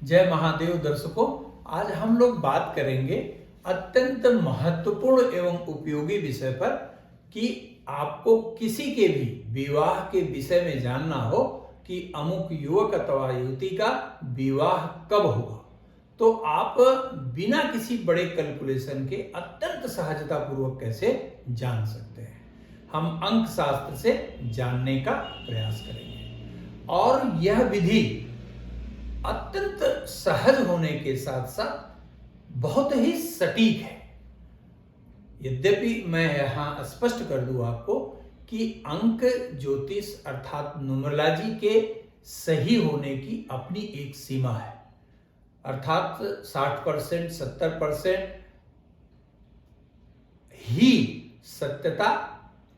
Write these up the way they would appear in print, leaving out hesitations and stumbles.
जय महादेव दर्शकों, आज हम लोग बात करेंगे अत्यंत महत्वपूर्ण एवं उपयोगी विषय पर कि आपको किसी के भी विवाह के विषय में जानना हो कि अमुक युवक अथवा युवती का विवाह कब होगा, तो आप बिना किसी बड़े कैलकुलेशन के अत्यंत सहजता पूर्वक कैसे जान सकते हैं। हम अंक शास्त्र से जानने का प्रयास करेंगे और यह विधि अत्यंत सहज होने के साथ साथ बहुत ही सटीक है। यद्यपि मैं यहां स्पष्ट कर दूं आपको कि अंक ज्योतिष अर्थात न्यूमरोलॉजी के सही होने की अपनी एक सीमा है, अर्थात 60% 70% ही सत्यता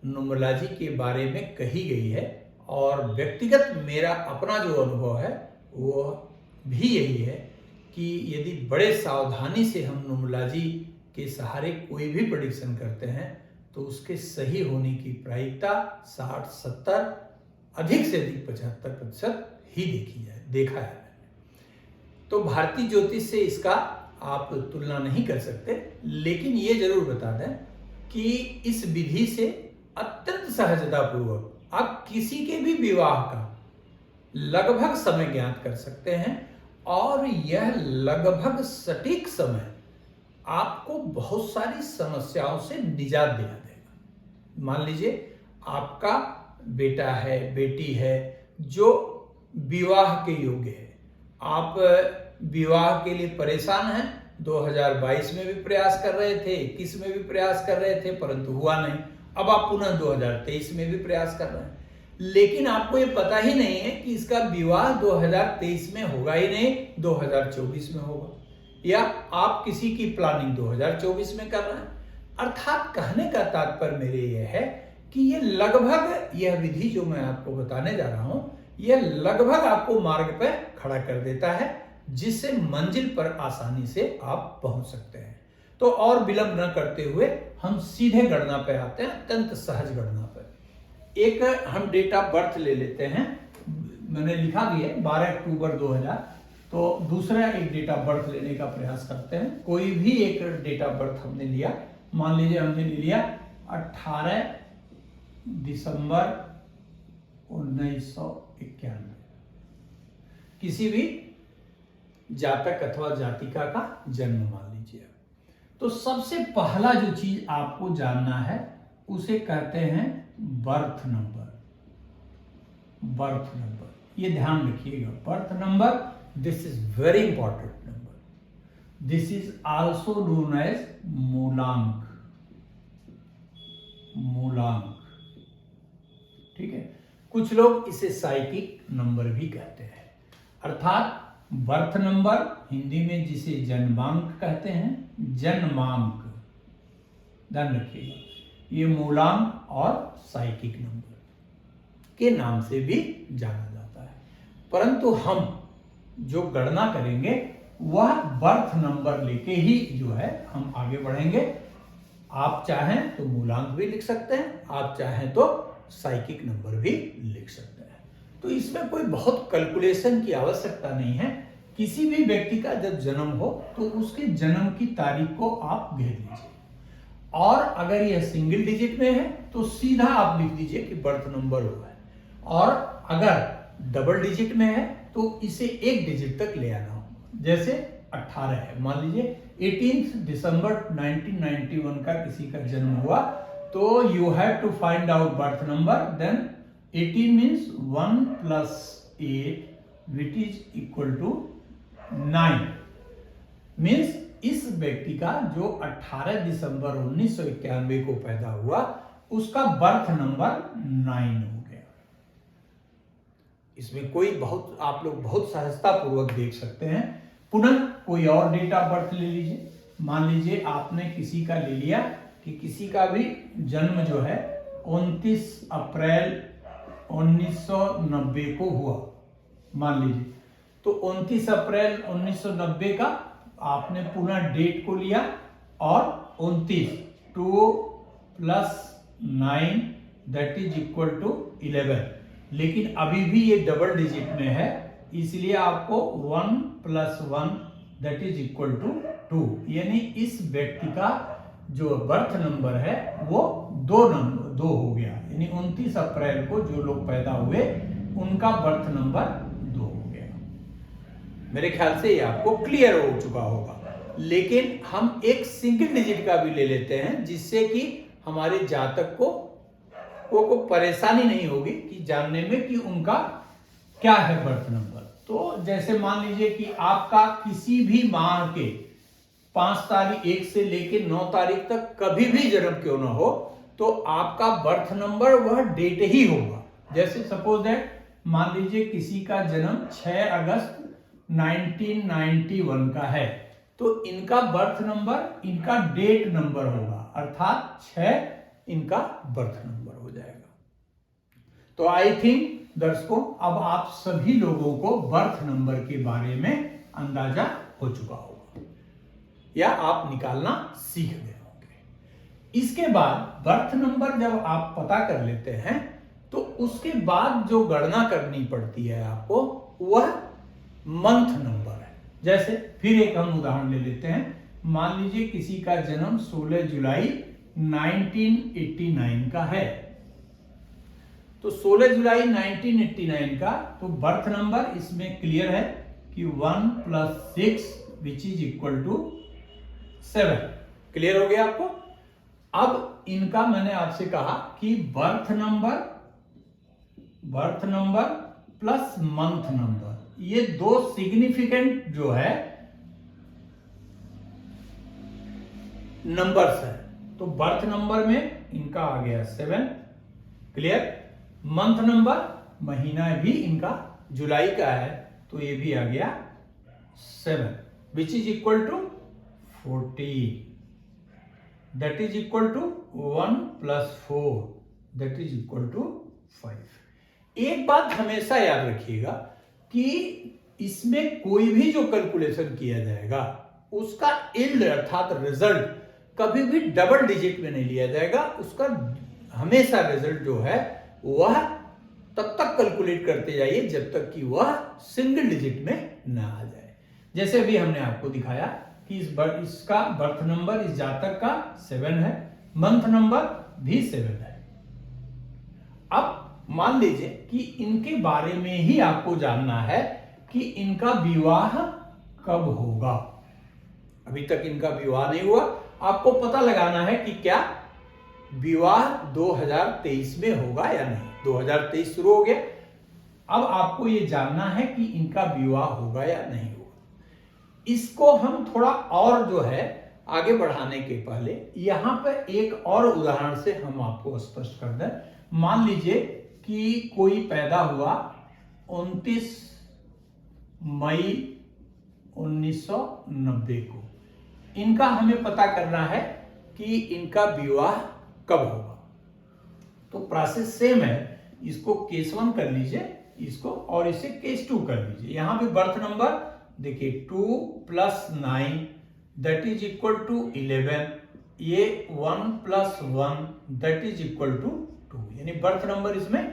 न्यूमरोलॉजी के बारे में कही गई है और व्यक्तिगत मेरा अपना जो अनुभव है वो भी यही है कि यदि बड़े सावधानी से हम न्यूमरोलॉजी के सहारे कोई भी प्रेडिक्शन करते हैं तो उसके सही होने की प्रायिकता 60-70 अधिक से अधिक 75% ही देखा है। तो भारतीय ज्योतिष से इसका आप तुलना नहीं कर सकते, लेकिन ये जरूर बता दें कि इस विधि से अत्यंत सहजता पूर्वक आप किसी के भी विवाह का लगभग समय ज्ञात कर सकते हैं और यह लगभग सटीक समय आपको बहुत सारी समस्याओं से निजात दिला देगा। मान लीजिए आपका बेटा है, बेटी है जो विवाह के योग्य है, आप विवाह के लिए परेशान हैं, 2022 में भी प्रयास कर रहे थे, 21 में भी प्रयास कर रहे थे परंतु हुआ नहीं, अब आप पुनः 2023 में भी प्रयास कर रहे हैं, लेकिन आपको ये पता ही नहीं है कि इसका विवाह 2023 में होगा ही नहीं, 2024 में होगा, या आप किसी की प्लानिंग 2024 में कर रहे हैं। अर्थात कहने का तात्पर्य मेरे ये है कि ये लगभग यह विधि जो मैं आपको बताने जा रहा हूं यह लगभग आपको मार्ग पर खड़ा कर देता है, जिससे मंजिल पर आसानी से आप पहुंच सकते हैं। तो और विलंब न करते हुए हम सीधे गणना पे आते हैं, अत्यंत सहज गणना पर। एक हम डेट ऑफ बर्थ ले लेते हैं, मैंने लिखा भी है 12 अक्टूबर 2000। तो दूसरा एक डेट ऑफ बर्थ लेने का प्रयास करते हैं। कोई भी एक डेट ऑफ बर्थ हमने लिया, मान लीजिए हमने लिया 18 दिसंबर 1991। किसी भी जातक अथवा जातिका का जन्म मान लीजिए। तो सबसे पहला जो चीज आपको जानना है उसे कहते हैं बर्थ नंबर। बर्थ नंबर ये ध्यान रखिएगा, birth number, this is very important number. This is also known as मूलांक। मूलांक, ठीक है। कुछ लोग इसे साइकिक नंबर भी कहते हैं। अर्थात बर्थ नंबर हिंदी में जिसे जन्मांक कहते हैं, जन्मांक, ध्यान रखिएगा, ये मूलांक और साइकिक नंबर के नाम से भी जाना जाता है। परंतु हम जो गणना करेंगे वह बर्थ नंबर लेके ही जो है हम आगे बढ़ेंगे। आप चाहें तो मूलांक भी लिख सकते हैं, आप चाहें तो साइकिक नंबर भी लिख सकते हैं। तो इसमें कोई बहुत कैलकुलेशन की आवश्यकता नहीं है। किसी भी व्यक्ति का जब जन्म हो तो उसके जन्म की तारीख को आप घेर लीजिए, और अगर यह सिंगल डिजिट में है तो सीधा आप लिख दीजिए कि बर्थ नंबर हुआ है, और अगर डबल डिजिट में है तो इसे एक डिजिट तक ले आना होगा। जैसे 18 है, मान लीजिए 18 दिसंबर 1991 का किसी का जन्म हुआ, तो you have to find out birth number. Then 18 means 1 + 8 which is equal to 9। Means इस व्यक्ति का जो 18 दिसंबर 1991 को पैदा हुआ उसका बर्थ नंबर 9 हो गया। इसमें कोई बहुत, आप लोग बहुत सहजता पूर्वक देख सकते हैं। पुनः कोई और डेट ऑफ बर्थ ले लीजिए। मान लीजिए आपने किसी का ले लिया कि किसी का भी जन्म जो है 29 अप्रैल 1990 को हुआ, मान लीजिए। तो 29 अप्रैल 1990 का आपने पुनः डेट को लिया और 29 2 + 9 दैट इज इक्वल टू 11। लेकिन अभी भी ये डबल डिजिट में है, इसलिए आपको 1 + 1 दैट इज इक्वल टू 2, यानी इस व्यक्ति का जो बर्थ नंबर है वो 2 हो गया, यानी 29 अप्रैल को जो लोग पैदा हुए उनका बर्थ नंबर 2 हो गया। मेरे ख्याल से ये आपको क्लियर हो चुका होगा। लेकिन हम एक सिंगल डिजिट का भी ले लेते हैं, जिससे कि हमारे जातक को परेशानी नहीं होगी कि जानने में कि उनका क्या है बर्थ नंबर। तो जैसे मान लीजिए कि आपका किसी भी माह के 5 तारीख 1 से लेके 9 तारीख तक कभी भी जन्म क्यों ना हो, तो आपका बर्थ नंबर वह डेट ही होगा। जैसे सपोज दैट मान लीजिए किसी का जन्म 6 अगस्त 1991 का है, तो इनका बर्थ नंबर इनका डेट नंबर होगा, अर्थात 6 इनका बर्थ नंबर हो जाएगा। तो आई थिंक दर्शकों अब आप सभी लोगों को बर्थ नंबर के बारे में अंदाजा हो चुका होगा या आप निकालना सीख गए होंगे। इसके बाद बर्थ नंबर जब आप पता कर लेते हैं तो उसके बाद जो गणना करनी पड़ती है आपको, वह मंथ नंबर है। जैसे फिर एक हम उदाहरण ले लेते हैं। मान लीजिए किसी का जन्म 16 जुलाई 1989 का है, तो 16 जुलाई 1989 का तो बर्थ नंबर इसमें क्लियर है कि 1 + 6 which is equal to 7। Clear हो गया आपको। अब इनका मैंने आपसे कहा कि birth number plus month number, ये दो सिग्निफिकेंट जो है नंबर्स है। तो बर्थ नंबर में इनका आ गया 7, क्लियर। मंथ नंबर, महीना भी इनका जुलाई का है, तो ये भी आ गया 7 which is equal to 14, that is equal to 1 + 4 that is equal to 5। एक बात हमेशा याद रखिएगा कि इसमें कोई भी जो कैलकुलेशन किया जाएगा उसका इल्ड अर्थात रिजल्ट कभी भी डबल डिजिट में नहीं लिया जाएगा। उसका हमेशा रिजल्ट जो है वह तब तक कैलकुलेट करते जाइए जब तक कि वह सिंगल डिजिट में ना आ जाए। जैसे अभी हमने आपको दिखाया कि इसका बर्थ नंबर इस जातक का 7 है, मंथ नंबर भी 7 है। अब मान लीजिए कि इनके बारे में ही आपको जानना है कि इनका विवाह कब होगा। अभी तक इनका विवाह नहीं हुआ, आपको पता लगाना है कि क्या विवाह 2023 में होगा या नहीं। 2023 शुरू हो गया, अब आपको यह जानना है कि इनका विवाह होगा या नहीं होगा। इसको हम थोड़ा और जो है आगे बढ़ाने के पहले यहां पर एक और उदाहरण से हम आपको स्पष्ट कर दें। मान लीजिए कि कोई पैदा हुआ 29 मई 1990 को। इनका हमें पता करना है कि इनका विवाह कब होगा। तो प्रोसेस सेम है, इसको केस 1 कर लीजिए इसको, और इसे केस 2 कर लीजिए। यहां भी बर्थ नंबर देखिए 2 + 9 दैट इज इक्वल टू 11, ये 1 + 1 दैट इज इक्वल टू 2, यानी बर्थ नंबर इसमें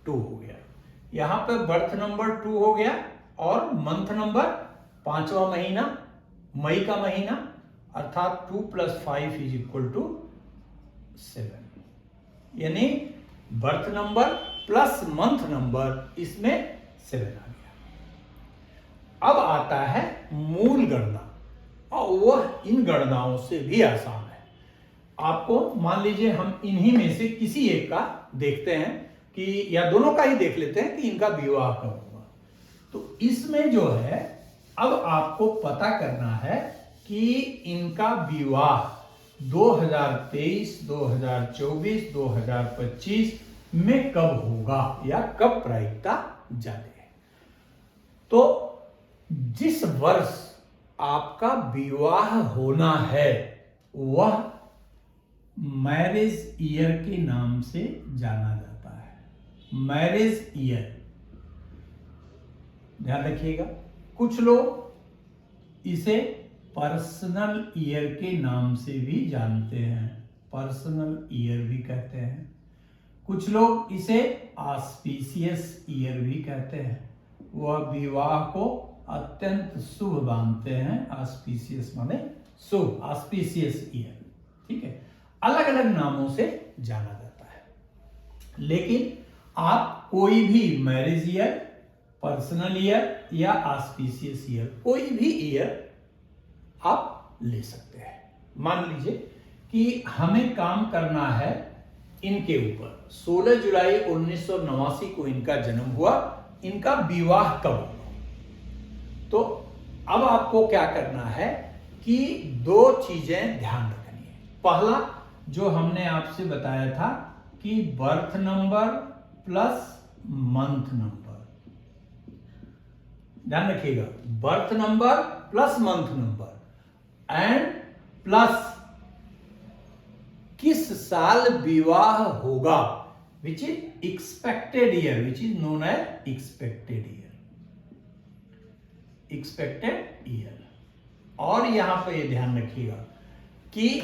2 हो गया। यहां पे बर्थ नंबर 2 हो गया और मंथ नंबर 5वां महीना, मई का महीना, अर्थात 2 + 5 इज इक्वल टू 7, यानी birth number plus month number इसमें 7 आ गया। अब आता है मूल गणना, और वह इन गणनाओं से भी आसान है। आपको मान लीजिए हम इन्हीं में से किसी एक का देखते हैं कि, या दोनों का ही देख लेते हैं कि इनका विवाह कब होगा। तो इसमें जो है अब आपको पता करना है कि इनका विवाह 2023, 2024, 2025 में कब होगा या कब प्रायिकता ज्यादा है। तो जिस वर्ष आपका विवाह होना है वह मैरिज ईयर के नाम से जाना जाता है। मैरिज ईयर, ध्यान रखिएगा। कुछ लोग इसे पर्सनल ईयर के नाम से भी जानते हैं, पर्सनल ईयर भी कहते हैं। कुछ लोग इसे ऑस्पिशियस ईयर भी कहते हैं। वह विवाह को अत्यंत शुभ मानते हैं। ऑस्पिशियस माने शुभ, ऑस्पिशियस ईयर, ठीक है। अलग अलग नामों से जाना जाता है, लेकिन आप कोई भी मैरिज ईयर, पर्सनल ईयर या ऑस्पिशियस ईयर, कोई भी ईयर आप ले सकते हैं। मान लीजिए कि हमें काम करना है इनके ऊपर। 16 जुलाई 1989 को इनका जन्म हुआ, इनका विवाह कब हुआ? तो अब आपको क्या करना है कि दो चीजें ध्यान रखनी है। पहला जो हमने आपसे बताया था कि birth number plus month number, ध्यान रखिएगा, birth number plus month number and plus किस साल विवाह होगा, which is expected year, which is known as expected year, expected year. और यहां पर यह ध्यान रखिएगा कि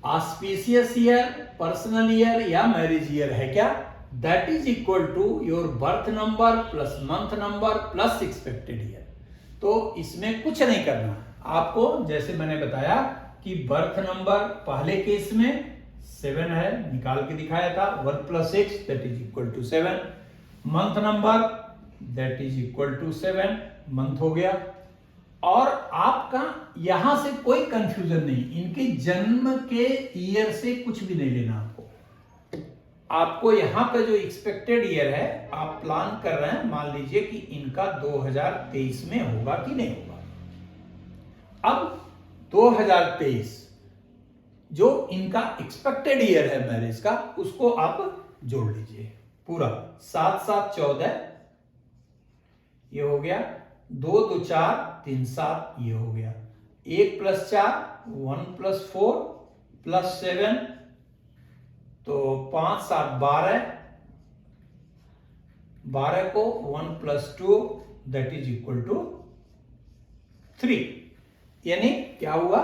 ऑस्पिशियस ईयर, पर्सनल ईयर या मैरिज ईयर है क्या, that is equal to your birth number plus month number plus expected year. तो इसमें कुछ नहीं करना आपको, जैसे मैंने बताया कि बर्थ नंबर पहले केस में 7 है, निकाल के दिखाया था, 1 + 6 that is equal to 7। Month number that is equal to 7, month हो गया। और आपका यहां से कोई कंफ्यूजन नहीं, इनके जन्म के ईयर से कुछ भी नहीं लेना आपको यहां पे जो एक्सपेक्टेड ईयर है आप प्लान कर रहे हैं, मान लीजिए कि इनका 2023 में होगा कि नहीं होगा। अब 2023 जो इनका एक्सपेक्टेड ईयर है मैरिज का, उसको आप जोड़ लीजिए पूरा। 7 × 7 = 14, ये हो गया। 2 × 2 = 4, 3 × 7 ये हो गया। 1 + 4 1 + 4 + 7, तो 5 × 7 = 12, 12 को 1 + 2 दैट इज इक्वल टू 3। यानी क्या हुआ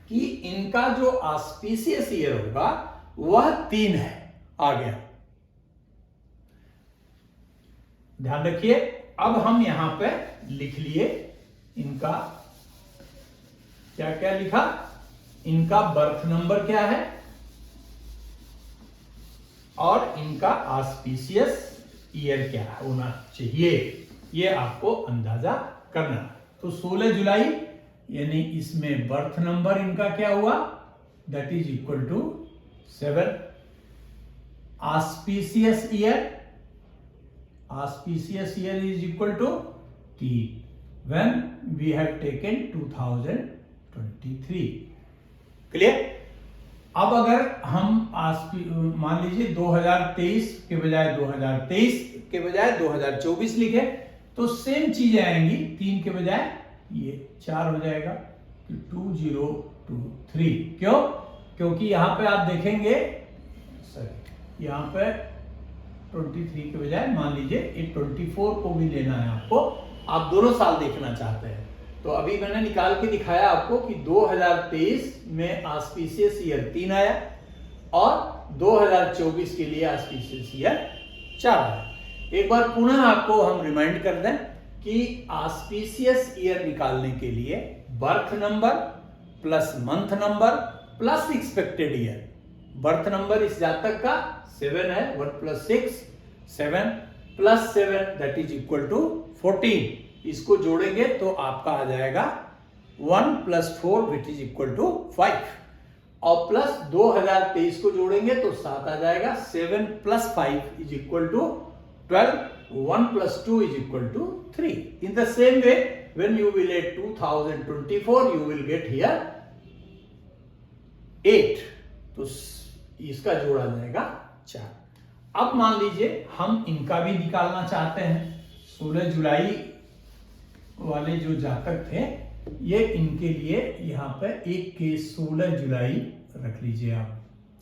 कि इनका जो ऑस्पिशियस ईयर होगा वह 3 है, आ गया। ध्यान रखिए, अब हम यहां पे लिख लिए इनका क्या क्या लिखा, इनका बर्थ नंबर क्या है और इनका ऑस्पिशियस ईयर क्या होना चाहिए, ये आपको अंदाजा करना है। तो 16 जुलाई यानी इसमें बर्थ नंबर इनका क्या हुआ, that is equal to 7। Auspicious year is equal to T when we have taken 2023। Clear? अब अगर हम मान लीजिए 2023 के बजाय 2024 लिखे तो सेम चीजें आएंगी, 3 के बजाय ये 4 हो जाएगा, 2023। क्यों? क्योंकि यहां पे आप देखेंगे, सॉरी, यहां पे 23 के बजाय मान लीजिए ये 24 को भी लेना है आपको, आप दोनों साल देखना चाहते हैं। तो अभी मैंने निकाल के दिखाया आपको कि 2023 में ऑस्पिशियस ईयर 3 आया और 2024 के लिए ऑस्पिशियस ईयर 4 आया। एक बार पुनः आपको हम रिमाइंड कर दें कि ऑस्पिशियस ईयर निकालने के लिए birth number plus month number plus expected year. Birth number इस जातक का 7 है, 1 + 6 7 + 7 दैट इज इक्वल टू 14। इसको जोड़ेंगे तो आपका आ जाएगा 1 + 4 विच इज इक्वल टू 5, और प्लस 2023 को जोड़ेंगे तो 7 आ जाएगा। 7 + 5 is equal to 12, 1 + 2 is equal to 3. In the same way, when you will add 2024, you will get here 8. तो इसका जोड़ा जाएगा 4। अब मान लीजिए हम इनका भी निकालना चाहते हैं। 16 जुलाई वाले जो जातक थे, ये इनके लिए यहाँ पे एक के 16 जुलाई रख लीजिए आप,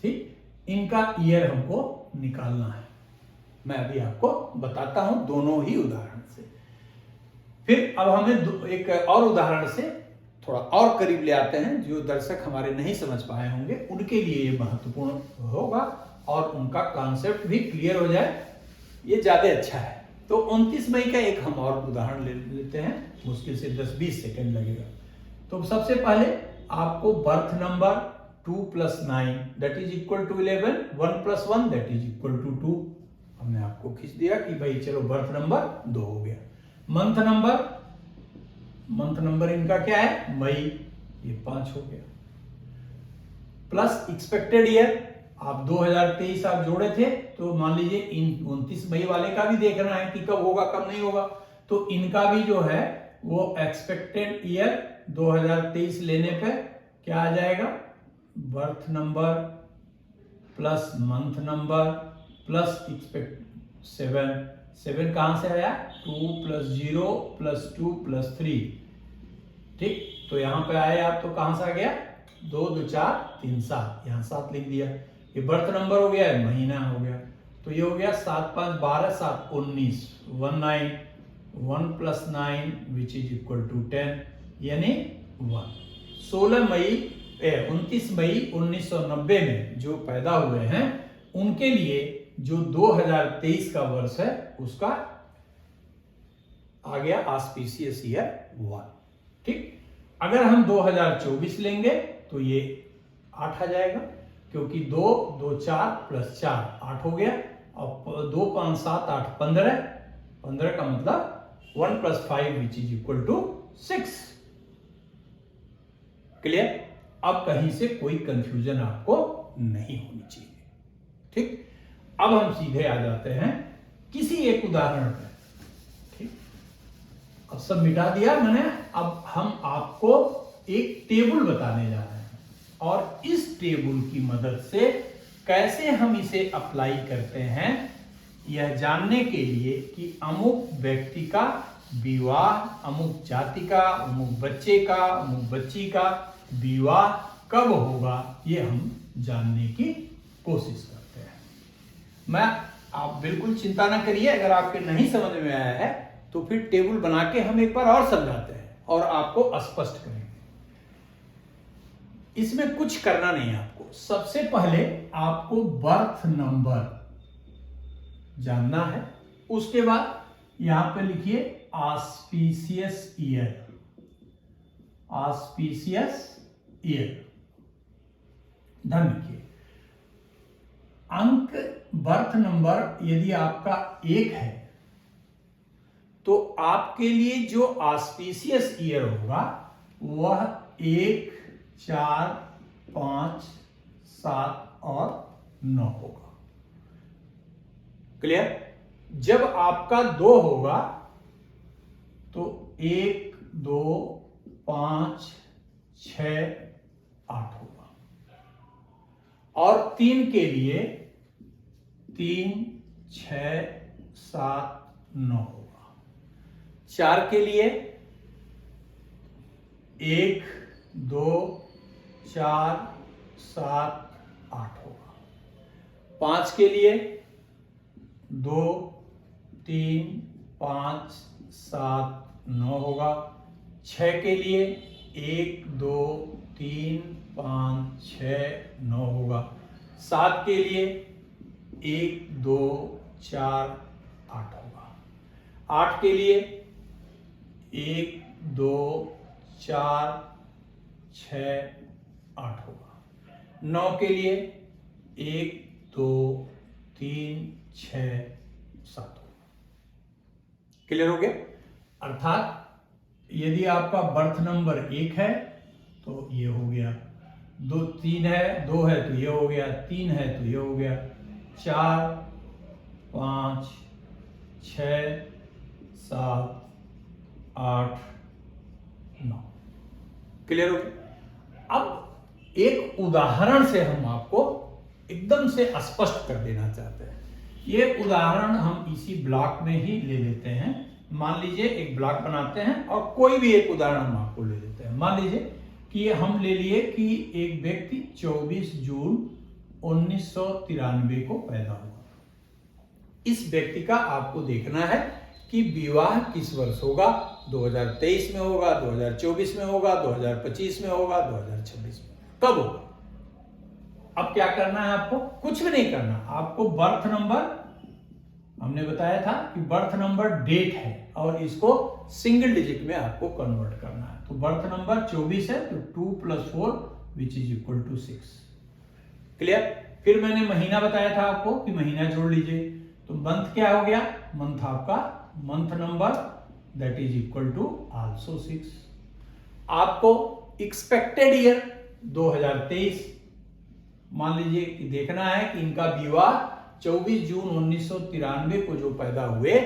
ठीक। इनका ईयर हमको निकालना है, मैं अभी आपको बताता हूं दोनों ही उदाहरण से। फिर अब हमें एक और उदाहरण से थोड़ा और करीब ले आते हैं, जो दर्शक हमारे नहीं समझ पाए होंगे उनके लिए ये महत्वपूर्ण होगा और उनका कॉन्सेप्ट भी क्लियर हो जाए, ये ज्यादा अच्छा है। तो 29 मई का एक हम और उदाहरण ले लेते हैं, मुश्किल से 10-20 सेकंड लगेगा। तो सबसे पहले आपको birth number 2 + 9 that is equal to 11, 1 + 1 that is equal to 2। हमने आपको खींच दिया कि भाई चलो बर्थ नंबर 2 हो गया। मंथ नंबर इनका क्या है, मई, ये 5 हो गया। प्लस एक्सपेक्टेड ईयर, आप 2023 आप जोड़े थे तो मान लीजिए इन 29 मई वाले का भी देखना है कि कब होगा कब नहीं होगा, तो इनका भी जो है वो एक्सपेक्टेड ईयर 2023 लेने पे क्या आ जाएगा, birth number plus month number plus expect 7 कहां से आया, 2 + 0 + 2 + 3, ठीक। तो यहां पे आए आप तो कहां से आ गया, 2 2 4 3 7, यहां 7 लिख दिया। ये बर्थ नंबर हो गया, महीना हो गया, तो ये हो गया 7 5 12 7 19, 19, 1 + 9 विच इज इक्वल टू 10 यानी 1। 29 मई 1990 में जो पैदा हुए हैं उनके लिए जो 2023 का वर्ष है उसका आ गया ऑस्पिशियस ईयर 1, ठीक। अगर हम 2024 लेंगे तो ये 8 आ जाएगा, क्योंकि 2 2 4 + 4 8 हो गया, और 2 5 7 8 15, 15 का मतलब 1 + 5 which is equal to 6। Clear? अब कहीं से कोई कंफ्यूजन आपको नहीं होनी चाहिए, ठीक। अब हम सीधे आ जाते हैं किसी एक उदाहरण पर, ठीक। अब सब मिटा दिया मैंने, अब हम आपको एक टेबल बताने जा रहे हैं और इस टेबल की मदद से कैसे हम इसे अप्लाई करते हैं यह जानने के लिए कि अमुक व्यक्ति का विवाह, अमुक जाति का, अमुक बच्चे का, अमुक बच्ची का विवाह कब होगा, ये हम जानने की कोशिश करते हैं। आप बिल्कुल चिंता ना करिए, अगर आपके नहीं समझ में आया है तो फिर टेबल बना के हम एक बार और समझाते हैं और आपको स्पष्ट करेंगे। इसमें कुछ करना नहीं है आपको, सबसे पहले आपको बर्थ नंबर जानना है, उसके बाद यहां पे लिखिए ऑस्पिशियस ईयर, ऑस्पिशियस ईयर, ध्यान रखिए। अंक बर्थ नंबर यदि आपका 1 है तो आपके लिए जो ऑस्पिशियस ईयर होगा वह 1 4 5 7 और 9 होगा। क्लियर? जब आपका 2 होगा तो 1 2 5 6 8 होगा, और 3 के लिए 3 6 7 9 होगा, 4 के लिए 1 2 4 7 8 होगा, 5 के लिए 2 3 5 7 9 होगा, 6 के लिए 1 2 3 5 6 9 होगा, 7 के लिए 1 2 4 8 होगा, 8 के लिए 1 2 4 6 8 होगा, 9 के लिए 1 2 3 6 7 होगा। क्लियर हो गया? अर्थात यदि आपका बर्थ नंबर 1 है तो ये हो गया, 2 3 है, 2 है तो ये हो गया, 3 है तो ये हो गया, 4 5 6 7 8 9। क्लियर हो गया? अब एक उदाहरण से हम आपको एकदम से स्पष्ट कर देना चाहते हैं। ये उदाहरण हम इसी ब्लॉक में ही ले लेते हैं। मान लीजिए एक ब्लॉक बनाते हैं और कोई भी एक उदाहरण हम आपको ले लेते हैं। मान लीजिए कि हम ले लिए कि एक व्यक्ति 24 जून 1993 को पैदा हुआ। इस व्यक्ति का आपको देखना है कि विवाह किस वर्ष होगा, 2023 में होगा, 2024 में होगा, 2025 में होगा, 2026 में, कब होगा। अब क्या करना है आपको? कुछ भी नहीं करना, आपको बर्थ नंबर हमने बताया था कि बर्थ नंबर डेट है और इसको सिंगल डिजिट में आपको कन्वर्ट करना है। तो बर्थ नंबर 24 है तो 2 + 4 which is equal to 6। Clear. फिर मैंने महीना बताया था आपको कि महीना जोड़ लीजिए। तो मंथ क्या हो गया, मंथ आपका month number that is equal to also 6। आपको एक्सपेक्टेड ईयर 2023 मान लीजिए कि देखना है कि इनका विवाह 24 जून 1993 को जो पैदा हुए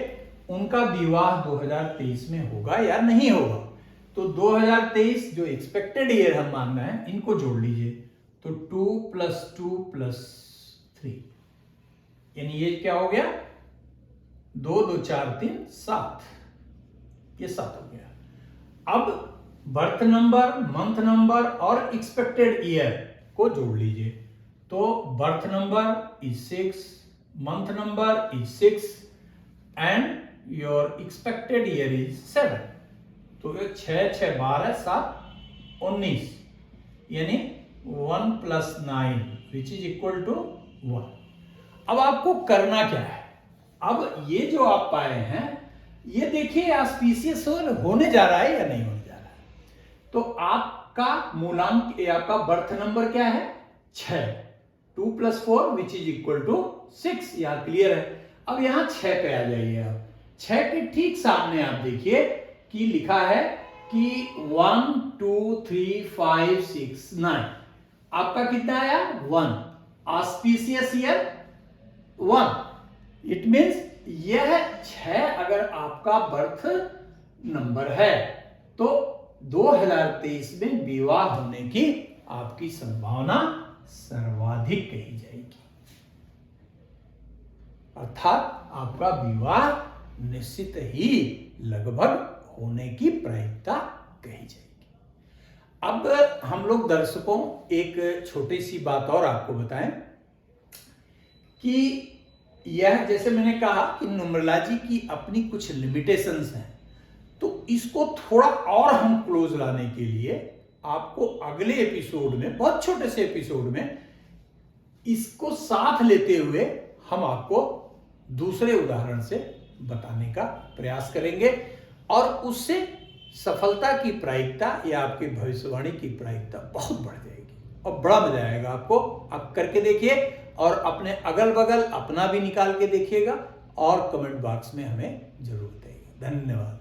उनका विवाह 2023 में होगा या नहीं होगा। तो 2023 जो एक्सपेक्टेड ईयर हम मान रहे हैं इनको जोड़ लीजिए। तो 2 + 2 + 3 यानी ये क्या हो गया, 2 2 4 3 7, ये 7 हो गया। अब बर्थ नंबर, मंथ नंबर और एक्सपेक्टेड ईयर को जोड़ लीजिए। तो birth number is 6, month number is 6 and your expected year is 7। तो 6 6 12 7 19 यानी 1 + 9 विच इज इक्वल टू 1। अब आपको करना क्या है, अब ये जो आप पाए हैं ये देखिए ऑस्पिशियस होने जा रहा है या नहीं होने जा रहा है। तो आपका मूलांक आपका बर्थ नंबर क्या है, 6, 2 + 4 विच इज इक्वल टू 6। यहां क्लियर है। अब यहां 6 पे आ जाइए। आप 6 के ठीक सामने आप देखिए कि लिखा है कि 1 2 3 5 6 9। आपका कितना आया, 1। Auspicious year 1। इट मींस यह 6 अगर आपका बर्थ नंबर है तो 2023 में विवाह होने की आपकी संभावना सर्वाधिक कही जाएगी, अर्थात आपका विवाह निश्चित ही लगभग होने की प्रायिकता कही जाएगी। अब हम लोग दर्शकों एक छोटी सी बात और आपको बताएं कि यह जैसे मैंने कहा कि न्यूमरोलॉजी की अपनी कुछ लिमिटेशंस हैं, तो इसको थोड़ा और हम क्लोज लाने के लिए आपको अगले एपिसोड में, बहुत छोटे से एपिसोड में, इसको साथ लेते हुए हम आपको दूसरे उदाहरण से बताने का प्रयास करेंगे और उससे सफलता की प्रायिकता या आपकी भविष्यवाणी की प्रायिकता बहुत बढ़ जाएगी और बड़ा मजा आएगा आपको। आप करके देखिए और अपने अगल बगल अपना भी निकाल के देखिएगा और कमेंट बॉक्स में हमें जरूर बताइएगा। धन्यवाद।